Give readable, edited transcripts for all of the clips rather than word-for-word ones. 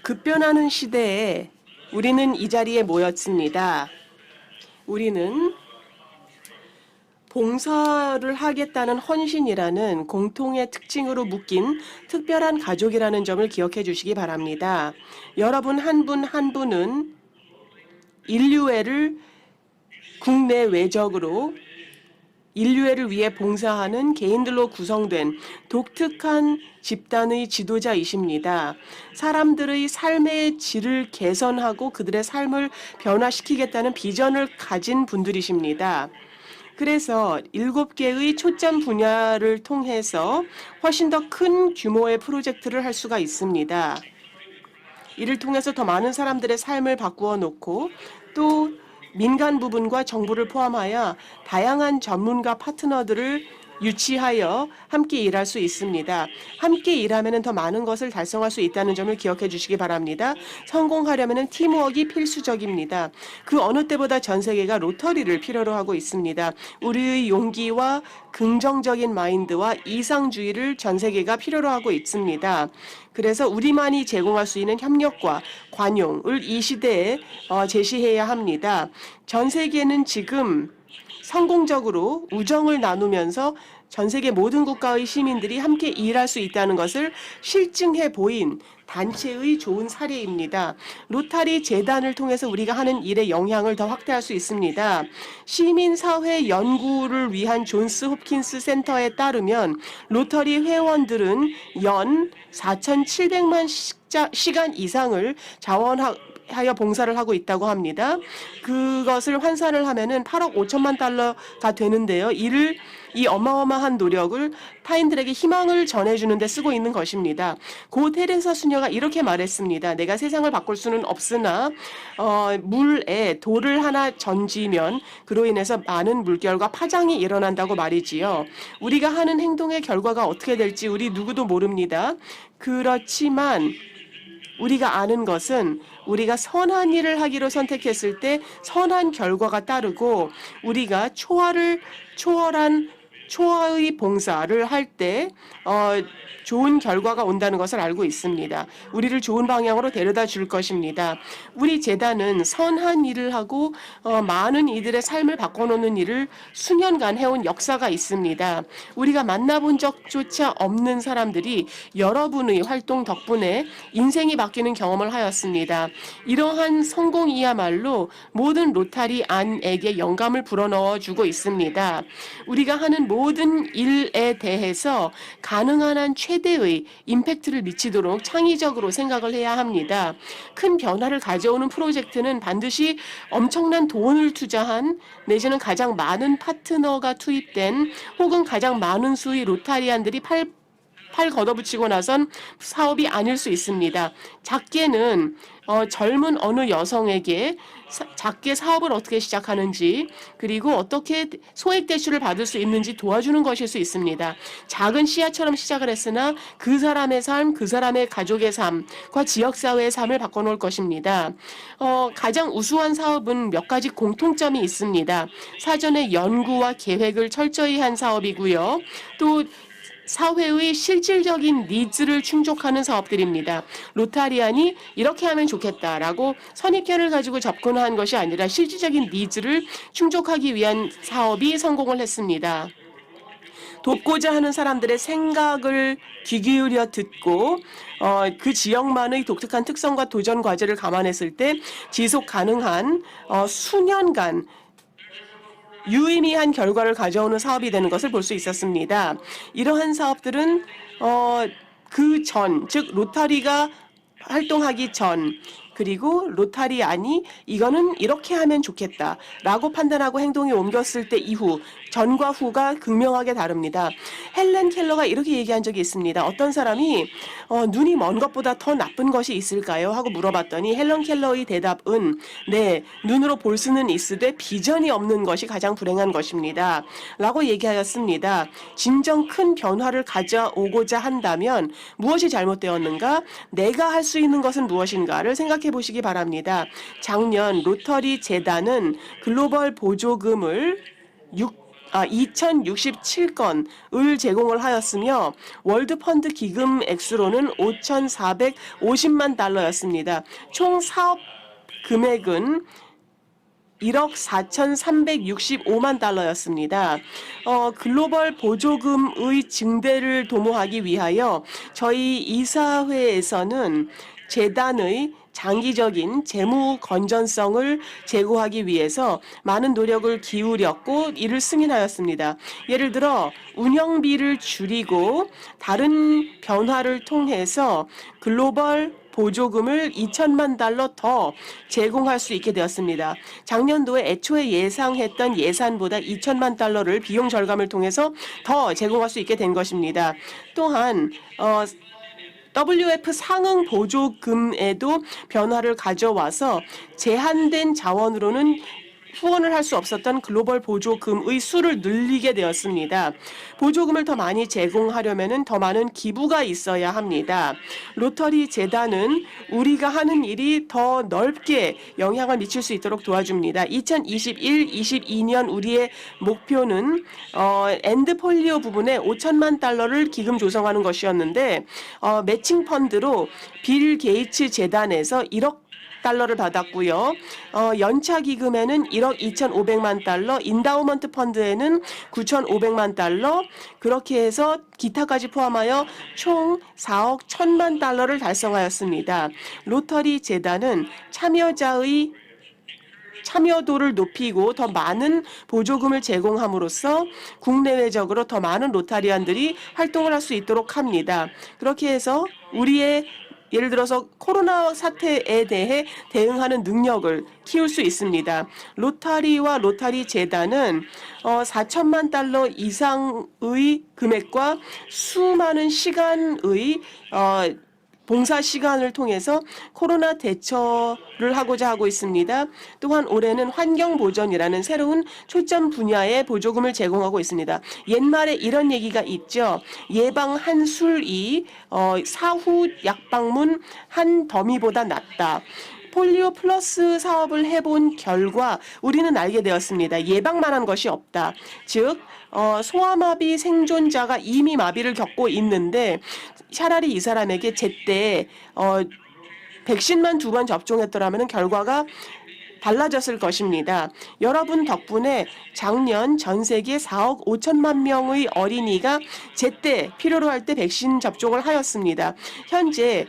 급변하는 시대에 우리는 이 자리에 모였습니다. 우리는 봉사를 하겠다는 헌신이라는 공통의 특징으로 묶인 특별한 가족이라는 점을 기억해 주시기 바랍니다. 여러분 한 분 한 분은 인류애를 국내외적으로 인류애를 위해 봉사하는 개인들로 구성된 독특한 집단의 지도자이십니다. 사람들의 삶의 질을 개선하고 그들의 삶을 변화시키겠다는 비전을 가진 분들이십니다. 그래서 7개의 초점 분야를 통해서 훨씬 더 큰 규모의 프로젝트를 할 수가 있습니다. 이를 통해서 더 많은 사람들의 삶을 바꾸어 놓고 또 민간 부분과 정부를 포함하여 다양한 전문가 파트너들을 유치하여 함께 일할 수 있습니다. 함께 일하면 더 많은 것을 달성할 수 있다는 점을 기억해 주시기 바랍니다. 성공하려면 팀워크가 필수적입니다. 그 어느 때보다 전 세계가 로터리를 필요로 하고 있습니다. 우리의 용기와 긍정적인 마인드와 이상주의를 전 세계가 필요로 하고 있습니다. 그래서 우리만이 제공할 수 있는 협력과 관용을 이 시대에 제시해야 합니다. 전 세계는 지금 성공적으로 우정을 나누면서 전 세계 모든 국가의 시민들이 함께 일할 수 있다는 것을 실증해 보인 단체의 좋은 사례입니다. 로타리 재단을 통해서 우리가 하는 일의 영향을 더 확대할 수 있습니다. 시민사회 연구를 위한 존스 홉킨스 센터에 따르면 로터리 회원들은 연 4,700만 시간 이상을 자원하여 봉사를 하고 있다고 합니다. 그것을 환산을 하면은 8억 5천만 달러가 되는데요. 이 어마어마한 노력을 타인들에게 희망을 전해주는 데 쓰고 있는 것입니다. 고 테레사 수녀가 이렇게 말했습니다. 내가 세상을 바꿀 수는 없으나 물에 돌을 하나 던지면 그로 인해서 많은 물결과 파장이 일어난다고 말이지요. 우리가 하는 행동의 결과가 어떻게 될지 우리 누구도 모릅니다. 그렇지만 우리가 아는 것은 우리가 선한 일을 하기로 선택했을 때 선한 결과가 따르고 우리가 초월의 봉사를 할 때 좋은 결과가 온다는 것을 알고 있습니다. 우리를 좋은 방향으로 데려다 줄 것입니다. 우리 재단은 선한 일을 하고 많은 이들의 삶을 바꿔놓는 일을 수년간 해온 역사가 있습니다. 우리가 만나본 적조차 없는 사람들이 여러분의 활동 덕분에 인생이 바뀌는 경험을 하였습니다. 이러한 성공이야말로 모든 로타리 안에게 영감을 불어넣어 주고 있습니다. 우리가 하는 모든 일에 대해서 가능한 한 최대의 임팩트를 미치도록 창의적으로 생각을 해야 합니다. 큰 변화를 가져오는 프로젝트는 반드시 엄청난 돈을 투자한 내지는 가장 많은 파트너가 투입된 혹은 가장 많은 수의 로타리안들이 팔 걷어붙이고 나선 사업이 아닐 수 있습니다. 작게는 젊은 어느 여성에게 작게 사업을 어떻게 시작하는지 그리고 어떻게 소액 대출을 받을 수 있는지 도와주는 것일 수 있습니다. 작은 씨앗처럼 시작을 했으나 그 사람의 삶, 그 사람의 가족의 삶과 지역사회의 삶을 바꿔놓을 것입니다. 가장 우수한 사업은 몇 가지 공통점이 있습니다. 사전에 연구와 계획을 철저히 한 사업이고요. 또 사회의 실질적인 니즈를 충족하는 사업들입니다. 로타리안이 이렇게 하면 좋겠다라고 선입견을 가지고 접근한 것이 아니라 실질적인 니즈를 충족하기 위한 사업이 성공을 했습니다. 돕고자 하는 사람들의 생각을 귀 기울여 듣고 그 지역만의 독특한 특성과 도전 과제를 감안했을 때 지속 가능한 수년간 유의미한 결과를 가져오는 사업이 되는 것을 볼 수 있었습니다. 이러한 사업들은 즉 로타리가 활동하기 전 그리고 로타리안이 이거는 이렇게 하면 좋겠다라고 판단하고 행동에 옮겼을 때 이후 전과 후가 극명하게 다릅니다. 헬렌 켈러가 이렇게 얘기한 적이 있습니다. 어떤 사람이 눈이 먼 것보다 더 나쁜 것이 있을까요? 하고 물어봤더니 헬렌 켈러의 대답은 네, 눈으로 볼 수는 있으되 비전이 없는 것이 가장 불행한 것입니다. 라고 얘기하였습니다. 진정 큰 변화를 가져오고자 한다면 무엇이 잘못되었는가? 내가 할 수 있는 것은 무엇인가를 생각해 보시기 바랍니다. 작년 로터리 재단은 글로벌 보조금을 2067건을 제공을 하였으며 월드 펀드 기금 액수로는 5,450만 달러였습니다. 총 사업 금액은 1억 4,365만 달러였습니다. 글로벌 보조금의 증대를 도모하기 위하여 저희 이사회에서는 재단의 장기적인 재무 건전성을 제고하기 위해서 많은 노력을 기울였고 이를 승인하였습니다. 예를 들어 운영비를 줄이고 다른 변화를 통해서 글로벌 보조금을 2천만 달러 더 제공할 수 있게 되었습니다. 작년도에 애초에 예상했던 예산보다 2천만 달러를 비용 절감을 통해서 더 제공할 수 있게 된 것입니다. 또한 WF 상응 보조금에도 변화를 가져와서 제한된 자원으로는 후원을 할 수 없었던 글로벌 보조금의 수를 늘리게 되었습니다. 보조금을 더 많이 제공하려면 더 많은 기부가 있어야 합니다. 로터리 재단은 우리가 하는 일이 더 넓게 영향을 미칠 수 있도록 도와줍니다. 2021-22년 우리의 목표는 엔드폴리오 부분에 5천만 달러를 기금 조성하는 것이었는데 매칭 펀드로 빌 게이츠 재단에서 1억 달러를 받았고요. 연차 기금에는 1억 2,500만 달러, 인다우먼트 펀드에는 9,500만 달러, 그렇게 해서 기타까지 포함하여 총 4억 1,000만 달러를 달성하였습니다. 로터리 재단은 참여자의 참여도를 높이고 더 많은 보조금을 제공함으로써 국내외적으로 더 많은 로타리안들이 활동을 할 수 있도록 합니다. 그렇게 해서 우리의 예를 들어서 코로나 사태에 대해 대응하는 능력을 키울 수 있습니다. 로타리와 로타리 재단은 4천만 달러 이상의 금액과 수많은 시간의 봉사 시간을 통해서 코로나 대처를 하고자 하고 있습니다. 또한 올해는 환경보전이라는 새로운 초점 분야의 보조금을 제공하고 있습니다. 옛말에 이런 얘기가 있죠. 예방 한 술이 사후 약방문 한 더미보다 낫다. 폴리오 플러스 사업을 해본 결과 우리는 알게 되었습니다. 예방만 한 것이 없다. 즉 소아마비 생존자가 이미 마비를 겪고 있는데 차라리 이 사람에게 제때 백신만 2번 접종했더라면 결과가 달라졌을 것입니다. 여러분 덕분에 작년 전 세계 4억 5천만 명의 어린이가 제때 필요로 할 때 백신 접종을 하였습니다. 현재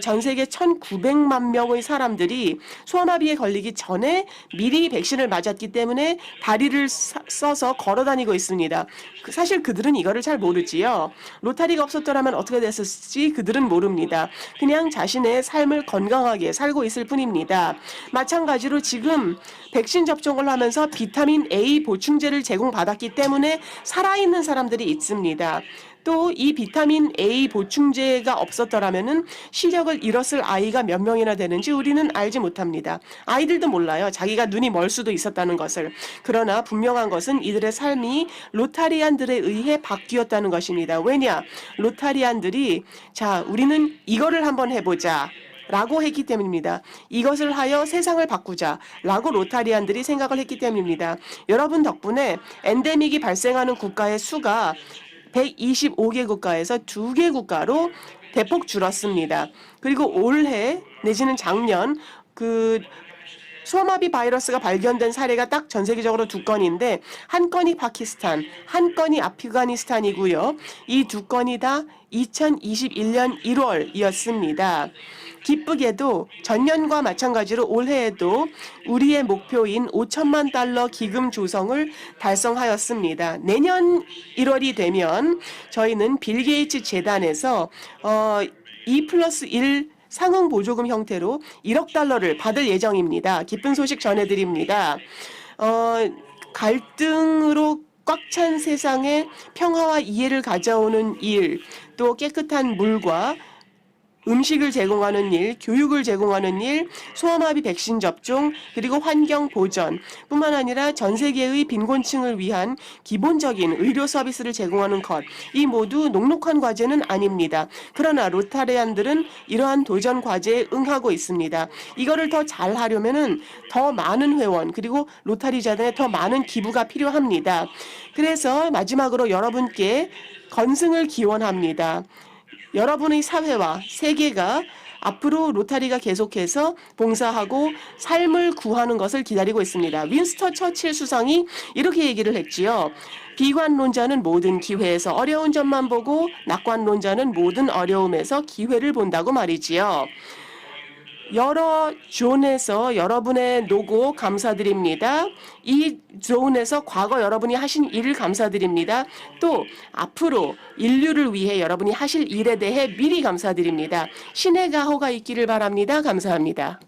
전 세계 1,900만 명의 사람들이 소아마비에 걸리기 전에 미리 백신을 맞았기 때문에 다리를 써서 걸어 다니고 있습니다. 사실 그들은 이거를 잘 모르지요. 로타리가 없었더라면 어떻게 됐을지 그들은 모릅니다. 그냥 자신의 삶을 건강하게 살고 있을 뿐입니다. 마찬가지로 지금 백신 접종을 하면서 비타민 A 보충제를 제공받았기 때문에 살아있는 사람들이 있습니다. 또 이 비타민 A 보충제가 없었더라면은 시력을 잃었을 아이가 몇 명이나 되는지 우리는 알지 못합니다. 아이들도 몰라요. 자기가 눈이 멀 수도 있었다는 것을. 그러나 분명한 것은 이들의 삶이 로타리안들에 의해 바뀌었다는 것입니다. 왜냐? 로타리안들이 자, 우리는 이거를 한번 해보자. 라고 했기 때문입니다. 이것을 하여 세상을 바꾸자 라고 로타리안들이 생각을 했기 때문입니다. 여러분 덕분에 엔데믹이 발생하는 국가의 수가 125개 국가에서 2개 국가로 대폭 줄었습니다. 그리고 올해 내지는 작년 소아마비 바이러스가 발견된 사례가 딱 전 세계적으로 2건인데 한 건이 파키스탄, 한 건이 아프가니스탄이고요. 이 2건이 다 2021년 1월이었습니다. 기쁘게도 전년과 마찬가지로 올해에도 우리의 목표인 5천만 달러 기금 조성을 달성하였습니다. 내년 1월이 되면 저희는 빌 게이츠 재단에서 2+1 상응 보조금 형태로 1억 달러를 받을 예정입니다. 기쁜 소식 전해드립니다. 갈등으로 꽉 찬 세상에 평화와 이해를 가져오는 일, 또 깨끗한 물과 음식을 제공하는 일, 교육을 제공하는 일, 소아마비 백신 접종, 그리고 환경 보전 뿐만 아니라 전 세계의 빈곤층을 위한 기본적인 의료 서비스를 제공하는 것, 이 모두 녹록한 과제는 아닙니다. 그러나 로타리안들은 이러한 도전 과제에 응하고 있습니다. 이거를 더 잘하려면은 더 많은 회원 그리고 로타리자들의 더 많은 기부가 필요합니다. 그래서 마지막으로 여러분께 건승을 기원합니다. 여러분의 사회와 세계가 앞으로 로타리가 계속해서 봉사하고 삶을 구하는 것을 기다리고 있습니다. 윈스턴 처칠 수상이 이렇게 얘기를 했지요. 비관론자는 모든 기회에서 어려운 점만 보고 낙관론자는 모든 어려움에서 기회를 본다고 말이지요. 여러 존에서 여러분의 노고 감사드립니다. 이 존에서 과거 여러분이 하신 일을 감사드립니다. 또 앞으로 인류를 위해 여러분이 하실 일에 대해 미리 감사드립니다. 신의 가호가 있기를 바랍니다. 감사합니다.